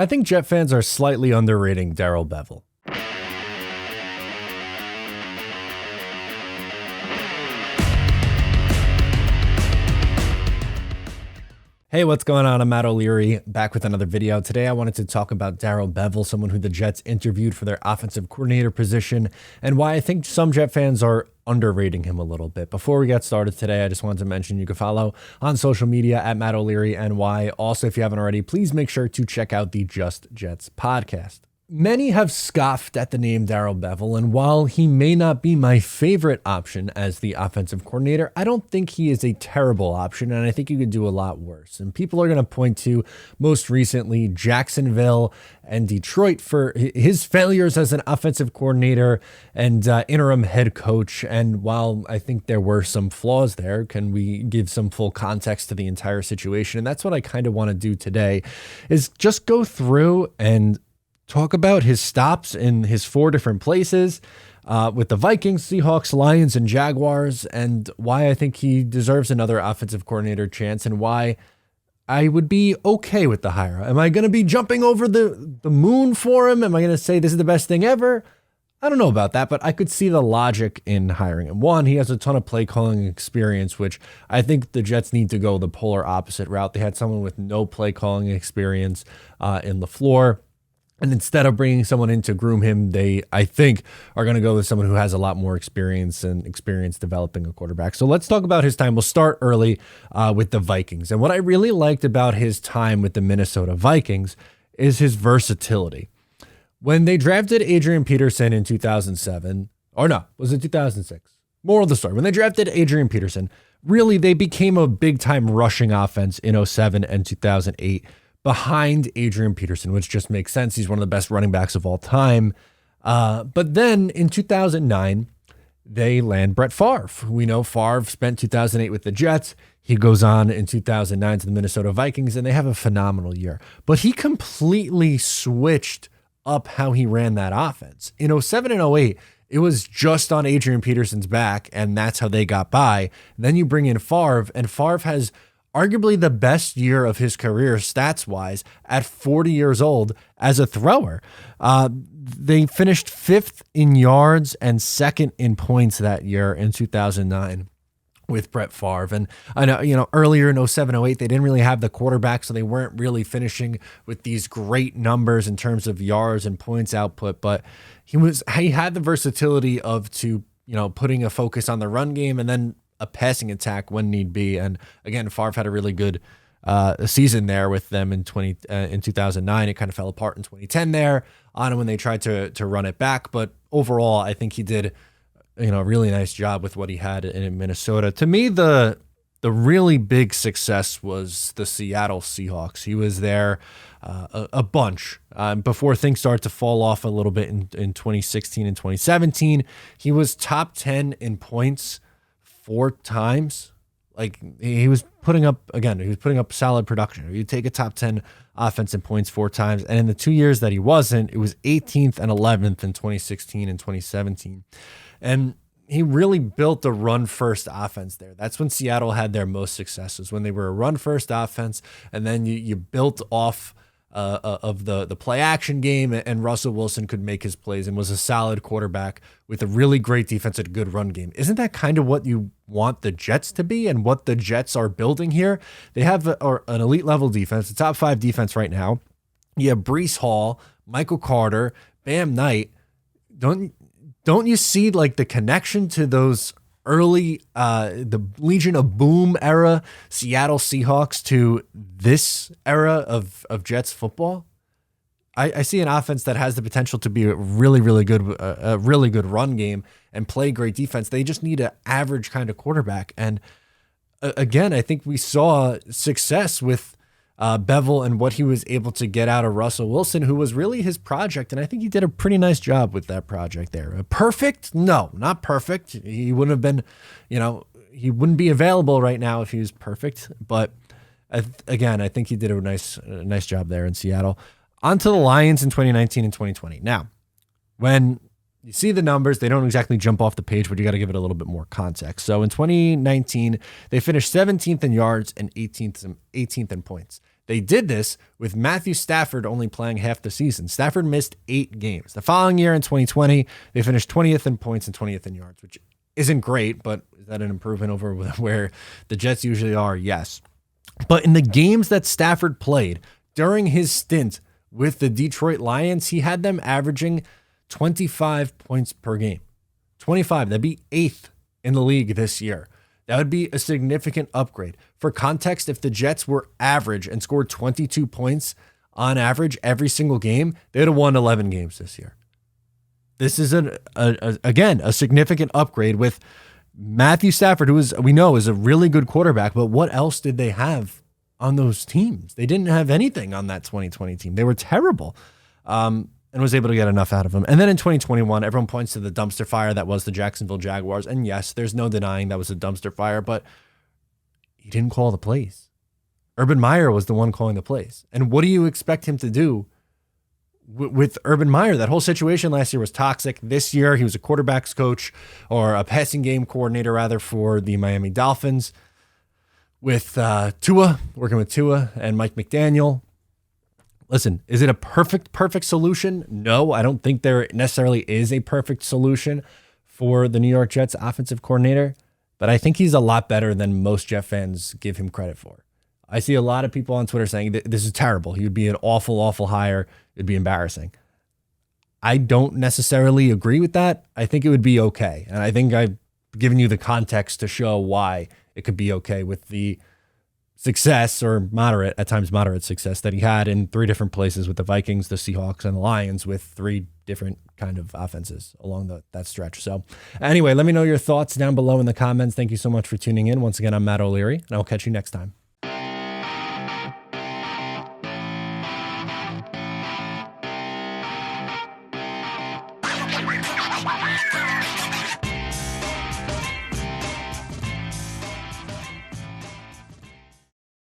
I think Jet fans are slightly underrating Darrell Bevell. Hey, what's going on? I'm Matt O'Leary, back with another video. Today I wanted to talk about Darrell Bevell, someone who the Jets interviewed for their offensive coordinator position, and why I think some Jet fans are underrating him a little bit. Before we get started today, I just wanted to mention you can follow on social media at Matt O'Leary NY. Also, if you haven't already, please make sure to check out the Just Jets podcast. Many have scoffed at the name Darrell Bevell, and while he may not be my favorite option as the offensive coordinator, I don't think he is a terrible option, and I think you could do a lot worse. And people are going to point to, most recently, Jacksonville and Detroit for his failures as an offensive coordinator and interim head coach. And while I think there were some flaws there, can we give some full context to the entire situation? And that's what I kind of want to do today, is just go through and talk about his stops in his 4 different places with the Vikings, Seahawks, Lions, and Jaguars, and why I think he deserves another offensive coordinator chance and why I would be okay with the hire. Am I going to be jumping over the moon for him? Am I going to say this is the best thing ever? I don't know about that, but I could see the logic in hiring him. One, he has a ton of play calling experience, which I think the Jets need to go the polar opposite route. They had someone with no play calling experience in LaFleur. And instead of bringing someone in to groom him, they, I think, are going to go with someone who has a lot more experience developing a quarterback. So let's talk about his time. We'll start early with the Vikings. And what I really liked about his time with the Minnesota Vikings is his versatility. When they drafted Adrian Peterson in 2007, or no, was it 2006? Moral of the story, when they drafted Adrian Peterson, really they became a big-time rushing offense in 2007 and 2008. Behind Adrian Peterson, which just makes sense. He's one of the best running backs of all time. But then in 2009, they land Brett Favre. We know Favre spent 2008 with the Jets. He goes on in 2009 to the Minnesota Vikings, and they have a phenomenal year. But he completely switched up how he ran that offense. In 2007 and 2008, it was just on Adrian Peterson's back, and that's how they got by. Then you bring in Favre, and Favre has arguably the best year of his career stats-wise at 40 years old as a thrower. They finished 5th in yards and 2nd in points that year in 2009 with Brett Favre. And I know, earlier in 2007, 2008, they didn't really have the quarterback, so they weren't really finishing with these great numbers in terms of yards and points output, but he had the versatility of putting a focus on the run game and then a passing attack when need be. And again, Favre had a really good season there with them in 2009. It kind of fell apart in 2010 there on when they tried to run it back. But overall, I think he did a really nice job with what he had in Minnesota. To me, the really big success was the Seattle Seahawks. He was there a bunch before things started to fall off a little bit in 2016 and 2017. He was top 10 in points 4 times. Like he was putting up solid production. You take a top 10 offense in points 4 times. And in the 2 years that he wasn't, it was 18th and 11th in 2016 and 2017. And he really built a run first offense there. That's when Seattle had their most successes, when they were a run first offense. And then you built off of the play action game, and Russell Wilson could make his plays and was a solid quarterback with a really great defense and a good run game. Isn't that kind of what you want the Jets to be and what the Jets are building here? They have an elite level defense, the top 5 defense right now. You have Breece Hall, Michael Carter, Bam Knight. Don't you see like the connection to those early, the Legion of Boom era Seattle Seahawks to this era of Jets football? I see an offense that has the potential to be a really good run game and play great defense. They just need an average kind of quarterback. And again, I think we saw success with Bevell and what he was able to get out of Russell Wilson, who was really his project. And I think he did a pretty nice job with that project there. Perfect? No, not perfect. He wouldn't have been, he wouldn't be available right now if he was perfect. But again, I think he did a nice job there in Seattle. On to the Lions in 2019 and 2020. Now, when you see the numbers, they don't exactly jump off the page, but you got to give it a little bit more context. So in 2019, they finished 17th in yards and 18th in points. They did this with Matthew Stafford only playing half the season. Stafford missed 8 games. The following year in 2020, they finished 20th in points and 20th in yards, which isn't great, but is that an improvement over where the Jets usually are? Yes. But in the games that Stafford played during his stint with the Detroit Lions, he had them averaging 25 points per game. 25. That'd be 8th in the league this year. That would be a significant upgrade. For context, if the Jets were average and scored 22 points on average every single game, they would have won 11 games this year. This is, again, a significant upgrade with Matthew Stafford, who we know is a really good quarterback, but what else did they have on those teams? They didn't have anything on that 2020 team. They were terrible. And was able to get enough out of them. And then in 2021, everyone points to the dumpster fire that was the Jacksonville Jaguars. And yes, there's no denying that was a dumpster fire, but he didn't call the plays. Urban Meyer was the one calling the plays. And what do you expect him to do with Urban Meyer? That whole situation last year was toxic. This year, he was a quarterback's coach, or a passing game coordinator, rather, for the Miami Dolphins with Tua, working with Tua and Mike McDaniel. Listen, is it a perfect solution? No, I don't think there necessarily is a perfect solution for the New York Jets offensive coordinator, but I think he's a lot better than most Jet fans give him credit for. I see a lot of people on Twitter saying that this is terrible. He would be an awful hire. It'd be embarrassing. I don't necessarily agree with that. I think it would be okay. And I think I've given you the context to show why it could be okay with the success, or at times moderate success, that he had in 3 different places with the Vikings, the Seahawks, and the Lions, with 3 different kind of offenses along that stretch. So anyway, let me know your thoughts down below in the comments. Thank you so much for tuning in. Once again, I'm Matt O'Leary, and I'll catch you next time.